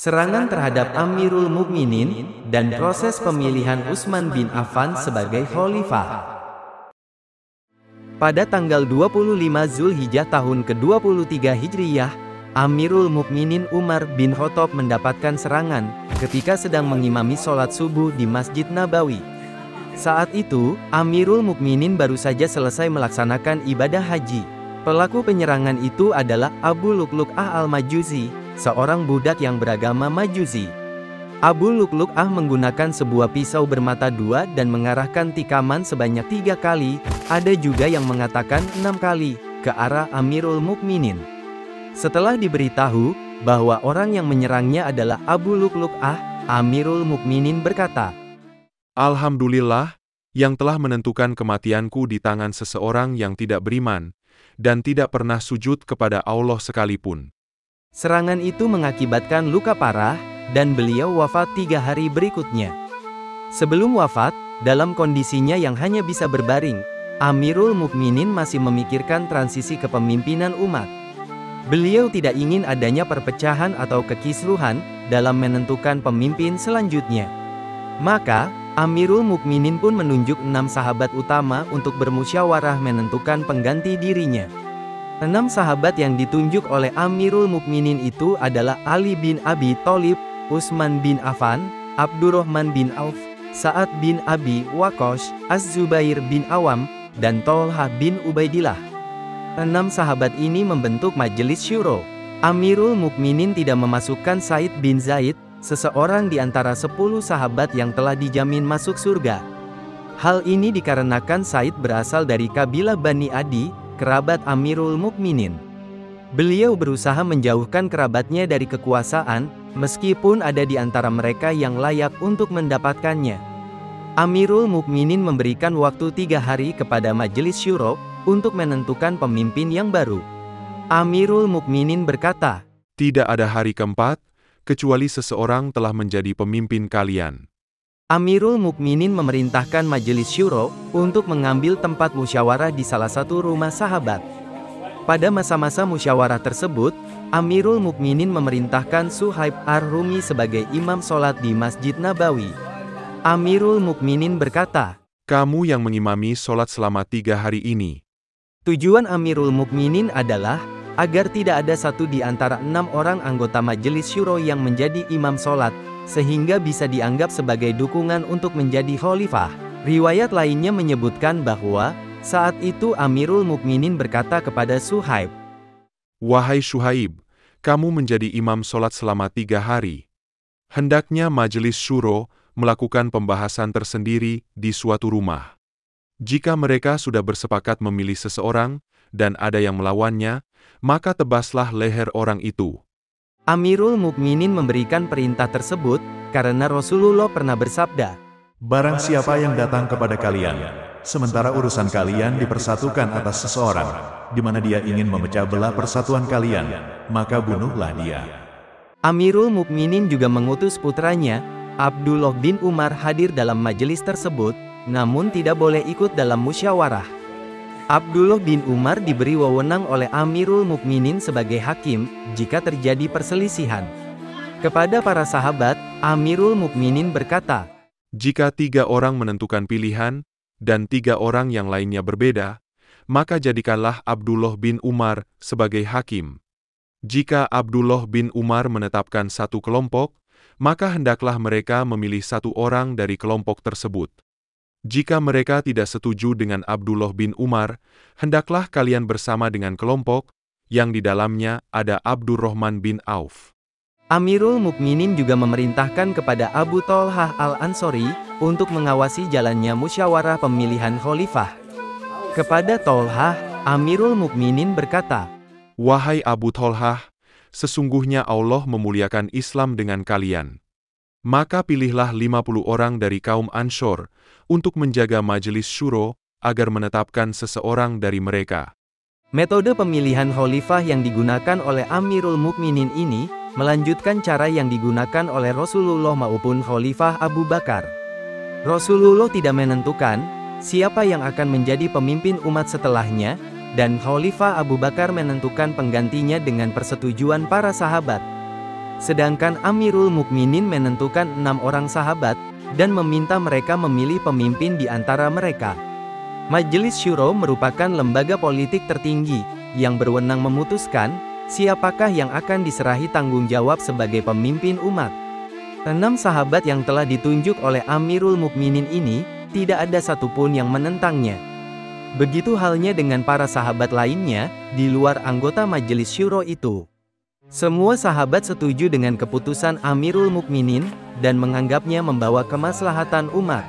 Serangan terhadap Amirul Mukminin, dan proses pemilihan Utsman bin Affan sebagai khalifah. Pada tanggal 25 Zulhijjah tahun ke-23 Hijriyah, Amirul Mukminin Umar bin Khattab mendapatkan serangan ketika sedang mengimami sholat subuh di Masjid Nabawi. Saat itu, Amirul Mukminin baru saja selesai melaksanakan ibadah haji. Pelaku penyerangan itu adalah Abu Lu'lu'ah al-Majusi, seorang budak yang beragama Majusi. Abu Lu'lu'ah menggunakan sebuah pisau bermata dua dan mengarahkan tikaman sebanyak 3 kali, ada juga yang mengatakan 6 kali, ke arah Amirul Mukminin. Setelah diberitahu bahwa orang yang menyerangnya adalah Abu Lu'lu'ah, Amirul Mukminin berkata, "Alhamdulillah, yang telah menentukan kematianku di tangan seseorang yang tidak beriman, dan tidak pernah sujud kepada Allah sekalipun." Serangan itu mengakibatkan luka parah, dan beliau wafat 3 hari berikutnya. Sebelum wafat, dalam kondisinya yang hanya bisa berbaring, Amirul Mukminin masih memikirkan transisi kepemimpinan umat. Beliau tidak ingin adanya perpecahan atau kekisruhan dalam menentukan pemimpin selanjutnya. Maka, Amirul Mukminin pun menunjuk 6 sahabat utama untuk bermusyawarah menentukan pengganti dirinya. 6 sahabat yang ditunjuk oleh Amirul Mukminin itu adalah Ali bin Abi Thalib, Utsman bin Affan, Abdurrahman bin Auf, Sa'ad bin Abi Waqqas, Az-Zubair bin Awam, dan Thalhah bin Ubaidillah. 6 sahabat ini membentuk majelis syuro. Amirul Mukminin tidak memasukkan Said bin Zaid, seseorang di antara 10 sahabat yang telah dijamin masuk surga. Hal ini dikarenakan Said berasal dari kabilah Bani Adi, kerabat Amirul Mukminin. Beliau berusaha menjauhkan kerabatnya dari kekuasaan, meskipun ada di antara mereka yang layak untuk mendapatkannya. Amirul Mukminin memberikan waktu 3 hari kepada majelis syuro untuk menentukan pemimpin yang baru. Amirul Mukminin berkata, "Tidak ada hari keempat, kecuali seseorang telah menjadi pemimpin kalian." Amirul Mukminin memerintahkan majelis syuro untuk mengambil tempat musyawarah di salah satu rumah sahabat. Pada masa-masa musyawarah tersebut, Amirul Mukminin memerintahkan Suhaib ar-Rumi sebagai imam sholat di Masjid Nabawi. Amirul Mukminin berkata, "Kamu yang mengimami sholat selama 3 hari ini." Tujuan Amirul Mukminin adalah agar tidak ada satu di antara 6 orang anggota majelis syuro yang menjadi imam sholat, sehingga bisa dianggap sebagai dukungan untuk menjadi khalifah. Riwayat lainnya menyebutkan bahwa, saat itu Amirul Mukminin berkata kepada Suhaib, "Wahai Suhaib, kamu menjadi imam sholat selama 3 hari. Hendaknya majelis syuro melakukan pembahasan tersendiri di suatu rumah. Jika mereka sudah bersepakat memilih seseorang, dan ada yang melawannya, maka tebaslah leher orang itu." Amirul Mukminin memberikan perintah tersebut, karena Rasulullah pernah bersabda, "Barang siapa yang datang kepada kalian, sementara urusan kalian dipersatukan atas seseorang, di mana dia ingin memecah belah persatuan kalian, maka bunuhlah dia." Amirul Mukminin juga mengutus putranya, Abdullah bin Umar hadir dalam majelis tersebut, namun tidak boleh ikut dalam musyawarah. Abdullah bin Umar diberi wewenang oleh Amirul Mukminin sebagai hakim, jika terjadi perselisihan. Kepada para sahabat, Amirul Mukminin berkata, "Jika 3 orang menentukan pilihan, dan 3 orang yang lainnya berbeda, maka jadikanlah Abdullah bin Umar sebagai hakim. Jika Abdullah bin Umar menetapkan satu kelompok, maka hendaklah mereka memilih 1 orang dari kelompok tersebut. Jika mereka tidak setuju dengan Abdullah bin Umar, hendaklah kalian bersama dengan kelompok, yang di dalamnya ada Abdurrahman bin Auf." Amirul Mukminin juga memerintahkan kepada Abu Thalhah al-Ansori, untuk mengawasi jalannya musyawarah pemilihan khalifah. Kepada Thalhah, Amirul Mukminin berkata, "Wahai Abu Thalhah, sesungguhnya Allah memuliakan Islam dengan kalian. Maka pilihlah 50 orang dari kaum Anshor, untuk menjaga majelis syuro, agar menetapkan seseorang dari mereka." Metode pemilihan khalifah yang digunakan oleh Amirul Mukminin ini, melanjutkan cara yang digunakan oleh Rasulullah maupun Khalifah Abu Bakar. Rasulullah tidak menentukan siapa yang akan menjadi pemimpin umat setelahnya, dan Khalifah Abu Bakar menentukan penggantinya dengan persetujuan para sahabat. Sedangkan Amirul Mukminin menentukan 6 orang sahabat, dan meminta mereka memilih pemimpin di antara mereka. Majelis Syuro merupakan lembaga politik tertinggi, yang berwenang memutuskan, siapakah yang akan diserahi tanggung jawab sebagai pemimpin umat. 6 sahabat yang telah ditunjuk oleh Amirul Mukminin ini, tidak ada satupun yang menentangnya. Begitu halnya dengan para sahabat lainnya, di luar anggota Majelis Syuro itu. Semua sahabat setuju dengan keputusan Amirul Mukminin, dan menganggapnya membawa kemaslahatan umat.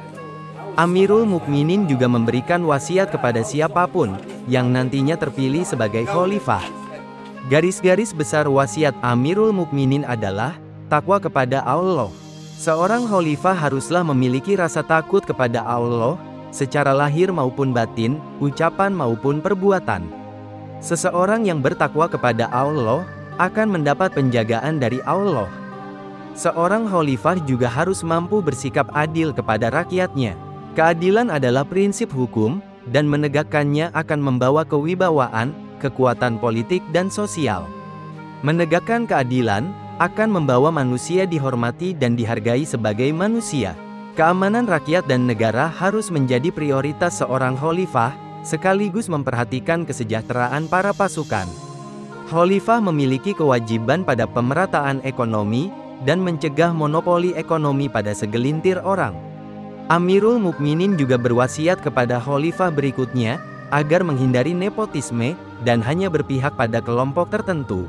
Amirul Mukminin juga memberikan wasiat kepada siapapun, yang nantinya terpilih sebagai khalifah. Garis-garis besar wasiat Amirul Mukminin adalah, takwa kepada Allah. Seorang khalifah haruslah memiliki rasa takut kepada Allah, secara lahir maupun batin, ucapan maupun perbuatan. Seseorang yang bertakwa kepada Allah, akan mendapat penjagaan dari Allah. Seorang khalifah juga harus mampu bersikap adil kepada rakyatnya. Keadilan adalah prinsip hukum, dan menegakkannya akan membawa kewibawaan, kekuatan politik dan sosial. Menegakkan keadilan, akan membawa manusia dihormati dan dihargai sebagai manusia. Keamanan rakyat dan negara harus menjadi prioritas seorang khalifah, sekaligus memperhatikan kesejahteraan para pasukan. Khalifah memiliki kewajiban pada pemerataan ekonomi, dan mencegah monopoli ekonomi pada segelintir orang. Amirul Mukminin juga berwasiat kepada khalifah berikutnya, agar menghindari nepotisme, dan hanya berpihak pada kelompok tertentu.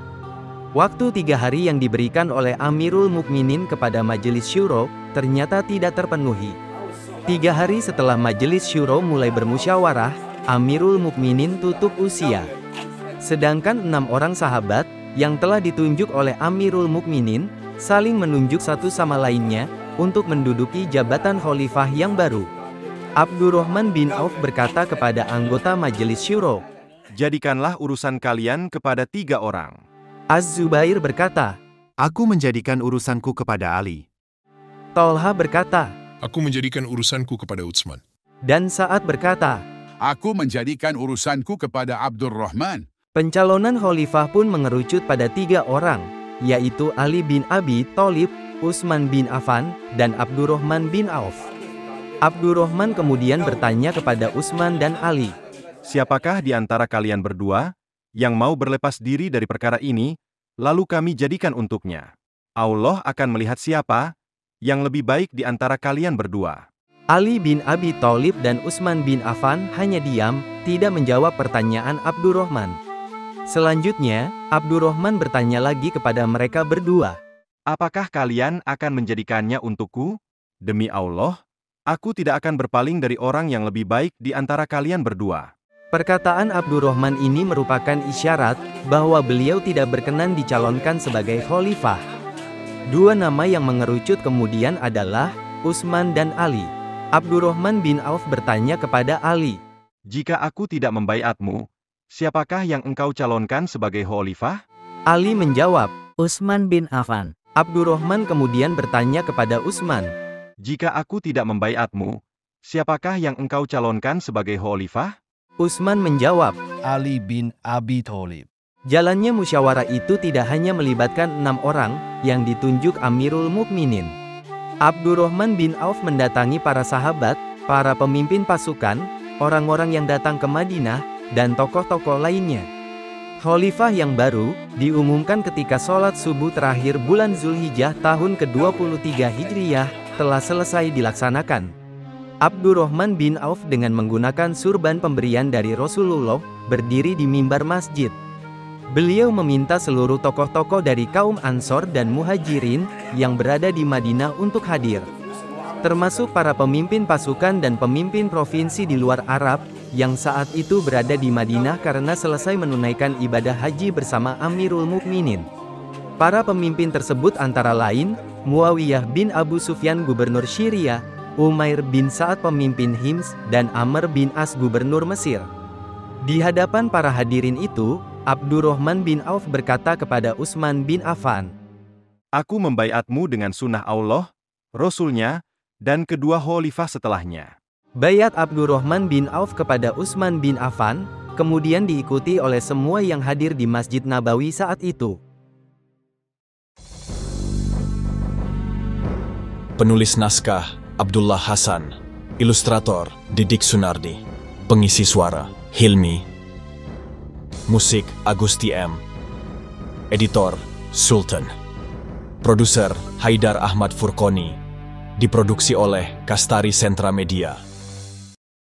Waktu 3 hari yang diberikan oleh Amirul Mukminin kepada Majelis Syuro, ternyata tidak terpenuhi. 3 hari setelah Majelis Syuro mulai bermusyawarah, Amirul Mukminin tutup usia. Sedangkan 6 orang sahabat, yang telah ditunjuk oleh Amirul Mukminin, saling menunjuk satu sama lainnya, untuk menduduki jabatan khalifah yang baru. Abdurrahman bin Auf berkata kepada anggota Majelis Syuro, Jadikanlah urusan kalian kepada 3 orang. Az-Zubair berkata, Aku menjadikan urusanku kepada Ali. Tolha berkata, Aku menjadikan urusanku kepada Utsman. dan Sa'ad berkata, Aku menjadikan urusanku kepada Abdurrahman. Pencalonan khalifah pun mengerucut pada 3 orang, yaitu Ali bin Abi Thalib, Utsman bin Affan, dan Abdurrahman bin Auf. Abdurrahman kemudian bertanya kepada Utsman dan Ali, Siapakah di antara kalian berdua, yang mau berlepas diri dari perkara ini, lalu kami jadikan untuknya. Allah akan melihat siapa, yang lebih baik di antara kalian berdua. Ali bin Abi Thalib dan Utsman bin Affan hanya diam, tidak menjawab pertanyaan Abdurrahman. Selanjutnya, Abdurrahman bertanya lagi kepada mereka berdua, Apakah kalian akan menjadikannya untukku? Demi Allah, aku tidak akan berpaling dari orang yang lebih baik di antara kalian berdua. Perkataan Abdurrahman ini merupakan isyarat bahwa beliau tidak berkenan dicalonkan sebagai khalifah. 2 nama yang mengerucut kemudian adalah Utsman dan Ali. Abdurrahman bin Auf bertanya kepada Ali, Jika aku tidak membaiatmu, siapakah yang engkau calonkan sebagai khalifah? Ali menjawab, Utsman bin Affan. Abdurrahman kemudian bertanya kepada Utsman, Jika aku tidak membaiatmu, siapakah yang engkau calonkan sebagai khalifah? Utsman menjawab, Ali bin Abi Thalib. jalannya musyawarah itu tidak hanya melibatkan 6 orang, yang ditunjuk Amirul Mukminin. Abdurrahman bin Auf mendatangi para sahabat, para pemimpin pasukan, orang-orang yang datang ke Madinah, dan tokoh-tokoh lainnya. Khalifah yang baru, diumumkan ketika sholat subuh terakhir bulan Zulhijjah tahun ke-23 Hijriyah, telah selesai dilaksanakan. Abdurrahman bin Auf dengan menggunakan surban pemberian dari Rasulullah, berdiri di mimbar masjid. Beliau meminta seluruh tokoh-tokoh dari kaum Ansor dan Muhajirin, yang berada di Madinah untuk hadir. Termasuk para pemimpin pasukan dan pemimpin provinsi di luar Arab, yang saat itu berada di Madinah karena selesai menunaikan ibadah haji bersama Amirul Mukminin. Para pemimpin tersebut antara lain, Muawiyah bin Abu Sufyan gubernur Syria, Umair bin Sa'ad pemimpin Hims, dan Amr bin As gubernur Mesir. Di hadapan para hadirin itu, Abdurrahman bin Auf berkata kepada Utsman bin Affan, Aku membaiatmu dengan sunnah Allah, Rasulnya, dan kedua khalifah setelahnya. Baiat Abdurrahman bin Auf kepada Utsman bin Affan, kemudian diikuti oleh semua yang hadir di Masjid Nabawi saat itu. Penulis naskah Abdullah Hasan. Ilustrator Didik Sunardi. Pengisi suara Hilmi. Musik Agusti M. Editor Sultan. Produser Haidar Ahmad Furqoni. Diproduksi oleh Kastari Sentra Media.